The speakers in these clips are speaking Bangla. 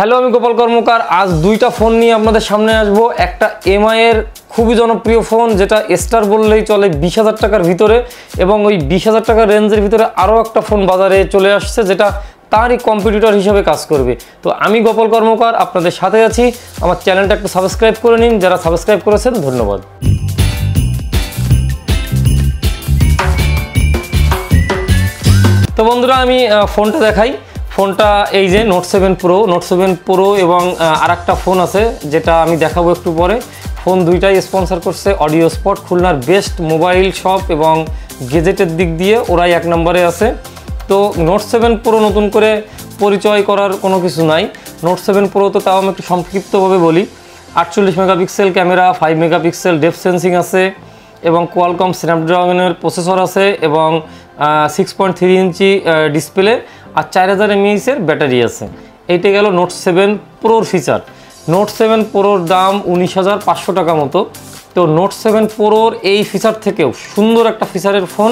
হ্যালো, আমি গোপাল কর্মকার। আজ দুইটা ফোন নিয়ে আপনাদের সামনে আসবো। একটা এমআই এর খুবই জনপ্রিয় ফোন, যেটা স্টার বললেই চলে, 20,000 টাকার ভিতরে, এবং ওই 20,000 টাকার রেঞ্জের ভিতরে আরও একটা ফোন বাজারে চলে আসছে, যেটা তারই কম্পিটিটর হিসেবে কাজ করবে। তো আমি গোপাল কর্মকার আপনাদের সাথে আছি। আমার চ্যানেলটা একটু সাবস্ক্রাইব করে নিন, যারা সাবস্ক্রাইব করেছেন ধন্যবাদ। তো বন্ধুরা, আমি ফোনটা দেখাই। ফোনটা এই যে নোট 7 প্রো এবং আর একটা ফোন আছে যেটা আমি দেখাবো একটু পরে। ফোন দুইটাই স্পন্সর করছে অডিও স্পট, খুলনার বেস্ট মোবাইল শপ, এবং গেজেটের দিক দিয়ে ওরাই এক নম্বরে আছে। তো নোট 7 প্রো নতুন করে পরিচয় করার কোনো কিছু নাই। নোট 7 প্রো তো তাও আমি একটু সংক্ষিপ্তভাবে বলি। 48 megapixel camera, 5 megapixel depth sensing আছে, এবং কোয়ালকম স্ন্যাপড্রাগনের প্রসেসর আছে, এবং 6.3 ইঞ্চি ডিসপ্লে, আর 4000 mAh এর ব্যাটারি আছে। এইটা গেল নোট 7 প্রোর ফিচার। নোট 7 প্রোর দাম 19,500 টাকা মতো। তো নোট 7 প্রোর এই ফিচার থেকেও সুন্দর একটা ফিচারের ফোন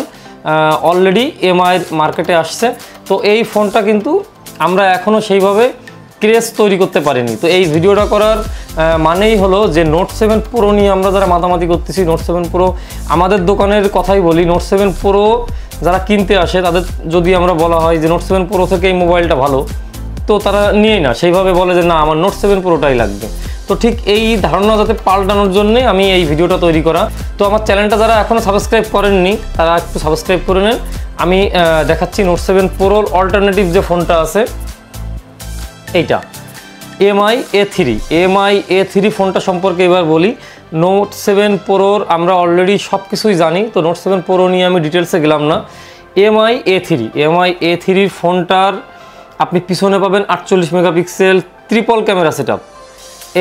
অলরেডি এমআইয়ের মার্কেটে আসছে। তো এই ফোনটা কিন্তু আমরা এখনও সেইভাবে ক্রেজ তৈরি করতে পারিনি। তো এই ভিডিওটা করার মানেই হলো যে নোট 7 প্রো নিয়ে আমরা যারা মাতামাতি করতেছি, নোট 7 প্রো আমাদের দোকানের কথাই বলি, নোট 7 প্রো যারা কিনতে আসে তাদের যদি আমরা বলা হয় যে নোট 7 প্রো থেকে এই মোবাইলটা ভালো, তো তারা নিয়েই না, সেইভাবে বলে যে না আমার নোট 7 প্রোটাই লাগবে। তো ঠিক এই ধারণা যাতে পাল্টানোর জন্যে আমি এই ভিডিওটা তৈরি করা। তো আমার চ্যানেলটা যারা এখনও সাবস্ক্রাইব করেননি তারা একটু সাবস্ক্রাইব করে নেন। আমি দেখাচ্ছি নোট 7 প্রোর অল্টারনেটিভ যে ফোনটা আছে, এইটা এমআই A3 ফোনটা সম্পর্কে এবার বলি। নোট 7 প্রোর আমরা অলরেডি সব কিছুই জানি, তো নোট 7 প্রো নিয়ে আমি ডিটেলসে গেলাম না। এমআই A3 ফোনটার আপনি পিছনে পাবেন 48 মেগাপিক্সেল ট্রিপল ক্যামেরা সেটআপ।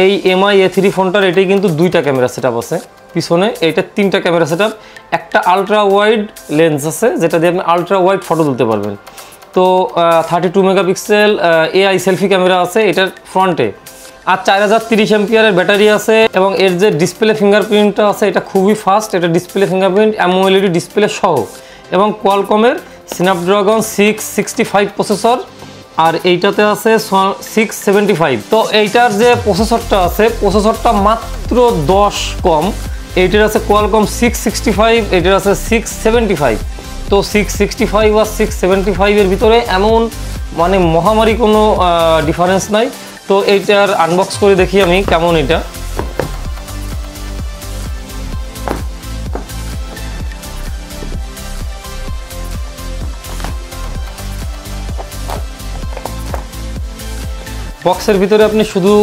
এই এমআই A3 ফোনটার এটাই কিন্তু দুইটা ক্যামেরা সেটআপ আছে পিছনে, এইটা 3টা ক্যামেরা সেটআপ। একটা আলট্রা ওয়াইড লেন্স আছে যেটা দিয়ে আপনি আলট্রা ওয়াইড ফটো তুলতে পারবেন। তো 32 মেগাপিক্সেল এআই সেলফি ক্যামেরা আছে এটার ফ্রন্টে, আর 4030 অ্যাম্পিয়ারের ব্যাটারি আছে, এবং এর যে ডিসপ্লে ফিঙ্গারপ্রিন্টটা আছে এটা খুবই ফাস্ট। এটা ডিসপ্লে ফিঙ্গারপ্রিন্ট AMOLED ডিসপ্লে সহ, এবং কোয়ালকমের স্ন্যাপড্রাগন 665 প্রসেসর, আর এইটাতে আছে 675। তো এইটার যে প্রসেসরটা আছে, প্রসেসরটা মাত্র 10 কম। এইটার আছে কোয়ালকম 665, এটার আছে 675। তো 665 আর 675 এর ভিতরে এমন মানে মহামারী কোনো ডিফারেন্স নাই। তো এইটার আনবক্স করে দেখি আমি কেমন। এটা বক্সের ভিতরে আপনি শুধু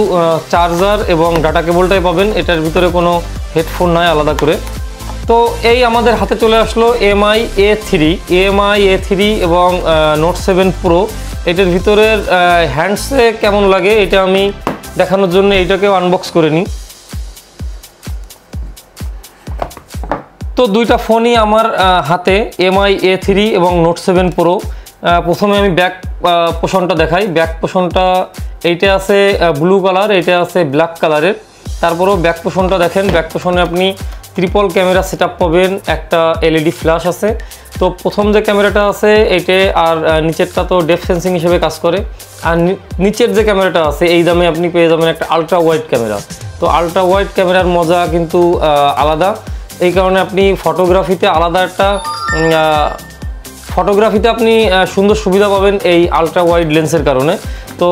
চার্জার এবং ডাটা কেবলটাই পাবেন, এটার ভিতরে কোনো হেডফোন নাই আলাদা করে। তো এই আমাদের হাতে চলে আসলো এমআই A3 এবং নোট 7 প্রো। এটার ভিতরের হ্যান্ডসে কেমন লাগে এটা আমি দেখানোর জন্য এইটাকেও আনবক্স করে নিই। তো দুইটা ফোনই আমার হাতে, এমআই A3 এবং নোট 7 প্রো। প্রথমে আমি ব্যাক পোর্শনটা দেখাই। ব্যাক পোর্শনটা এইটা আছে ব্লু কালার, এইটা আছে ব্ল্যাক কালারের। তারপরেও ব্যাক পোর্শনটা দেখেন, ব্যাক পোর্শনে আপনি ট্রিপল ক্যামেরা সেটআপ পাবেন, একটা এলইডি ফ্ল্যাশ আছে। তো প্রথম যে ক্যামেরাটা আছে এইটা, আর নিচেরটা তো ডেপথ সেন্সিং হিসেবে কাজ করে, আর নিচের যে ক্যামেরাটা আছে এই দামে আপনি পেয়ে যাবেন একটা আলট্রা ওয়াইড ক্যামেরা। তো আলট্রা ওয়াইড ক্যামেরার মজা কিন্তু আলাদা, এই কারণে আপনি ফটোগ্রাফিতে আলাদা একটা ফটোগ্রাফিতে আপনি সুন্দর সুবিধা পাবেন এই আলট্রা ওয়াইড লেন্সের কারণে। তো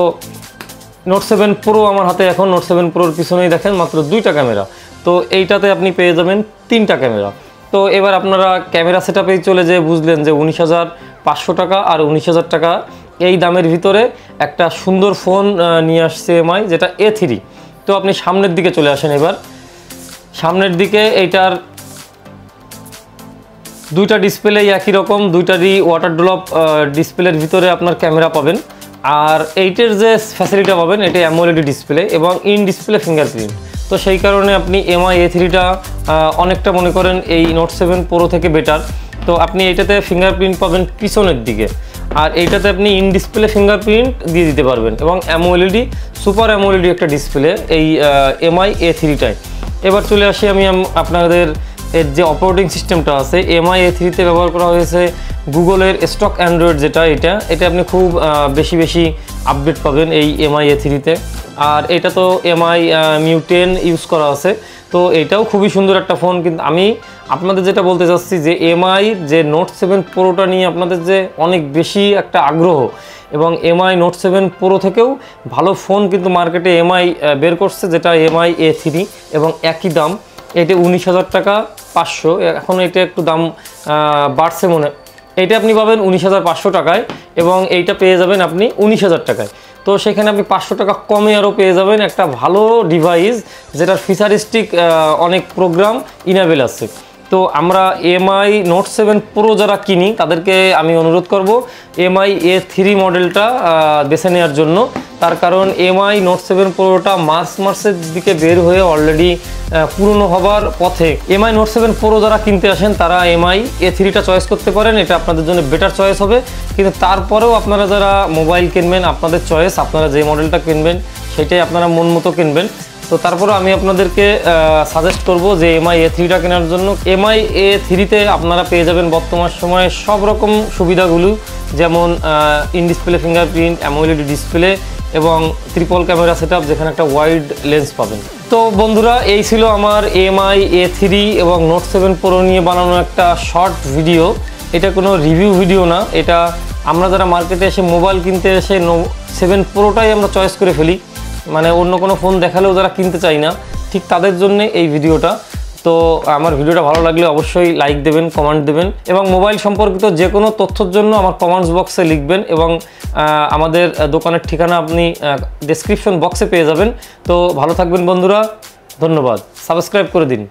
নোট 7 প্রো আমার হাতে এখন। নোট 7 প্রোর পিছনেই দেখেন মাত্র 2টা ক্যামেরা, তো এইটাতে আপনি পেয়ে যাবেন 3টা ক্যামেরা। তো এবার আপনারা ক্যামেরা সেটআপেই চলে যেয়ে বুঝলেন যে 19,500 টাকা আর 19,000 টাকা এই দামের ভিতরে একটা সুন্দর ফোন নিয়ে আসছে এমআই, যেটা A3। তো আপনি সামনের দিকে চলে আসেন। এবার সামনের দিকে এইটার দুইটা ডিসপ্লে একই রকম, দুইটারই ওয়াটার ড্রপ ডিসপ্লের ভিতরে আপনার ক্যামেরা পাবেন। আর এইটার যে ফ্যাসিলিটি পাবেন এটা AMOLED ডিসপ্লে এবং ইন ডিসপ্লে ফিঙ্গারপ্রিন্ট। তো সেই কারণে আপনি এমআই A3টা অনেকটা মনে করেন এই নোট 7 প্রো থেকে বেটার। তো আপনি এইটাতে ফিঙ্গারপ্রিন্ট পাবেন পিছনের দিকে, আর এইটাতে আপনি ইন ডিসপ্লে ফিঙ্গারপ্রিন্ট দিয়ে দিতে পারবেন, এবং AMOLED সুপার AMOLED একটা ডিসপ্লে এই এমআই A3টায়। এবার চলে আসি আমি আপনাদের এর যে অপারেটিং সিস্টেমটা আছে এমআই A3-তে ব্যবহার করা হয়েছে গুগলের স্টক অ্যান্ড্রয়েড এটা আপনি খুব বেশি আপডেট পাবেন এই এমআই A3-তে। আর এটা তো এমআই মিউ 10 ইউজ করা আছে, তো এটাও খুবই সুন্দর একটা ফোন। কিন্তু আমি আপনাদের যেটা বলতে চাচ্ছি যে এমআই যে নোট 7 প্রোটা নিয়ে আপনাদের যে অনেক বেশি একটা আগ্রহ, এবং এমআই নোট 7 প্রো থেকেও ভালো ফোন কিন্তু মার্কেটে এমআই বের করছে, যেটা এমআই A3 এবং একই দাম। এটা 19,500 টাকা। এখন এটা একটু দাম বাড়ছে মনে, এইটা আপনি পাবেন 19,500 টাকায় এবং এইটা পেয়ে যাবেন আপনি 19,000 টাকায়। তো সেখানে আপনি 500 টাকা কমে আরও পেয়ে যাবেন একটা ভালো ডিভাইস, যেটার ফিচারিস্টিক অনেক প্রোগ্রাম ইনেবল আছে। তো আমরা এমআই নোট 7 প্রো যারা কিনি তাদেরকে আমি অনুরোধ করব এমআই A3 মডেলটা বেছে নেওয়ার জন্য। তার কারণ এমআই নোট 7 প্রোটা মার্চের দিকে বের হয়ে অলরেডি পুরনো হবার পথে। এমআই নোট 7 প্রো যারা কিনতে আসেন তারা এমআই A3টা চয়েস করতে পারেন, এটা আপনাদের জন্য বেটার চয়েস হবে। কিন্তু তারপরেও আপনারা যারা মোবাইল কিনবেন, আপনাদের চয়েস, আপনারা যে মডেলটা কিনবেন সেটাই আপনারা মন মতো কিনবেন। তো তারপরে আমি আপনাদেরকে সাজেস্ট করব যে এমআই A3টা কেনার জন্য। এমআই A3-তে আপনারা পেয়ে যাবেন বর্তমান সময়ে সব রকম সুবিধাগুলো, যেমন in display fingerprint, AMOLED display এবং ট্রিপল ক্যামেরা সেটআপ, যেখানে একটা ওয়াইড লেন্স পাবেন। তো বন্ধুরা, এই ছিল আমার এমআই A3 এবং নোট 7 প্রো নিয়ে বানানো একটা শর্ট ভিডিও। এটা কোনো রিভিউ ভিডিও না, এটা আমরা যারা মার্কেটে এসে মোবাইল কিনতে এসে 7 প্রোটাই আমরা চয়েস করে ফেলি, মানে অন্য কোনো ফোন দেখালেও যারা কিনতে চাই না, ঠিক তাদের জন্য এই ভিডিওটা। তো আমার ভিডিওটা ভালো লাগলে অবশ্যই লাইক দেবেন, কমেন্ট দেবেন এবং মোবাইল সম্পর্কিত যে কোনো তথ্যের জন্য আমার কমেন্টস বক্সে লিখবেন এবং আমাদের দোকানের ঠিকানা আপনি ডেসক্রিপশন বক্সে পেয়ে যাবেন। তো ভালো থাকবেন বন্ধুরা, ধন্যবাদ। সাবস্ক্রাইব করে দিন।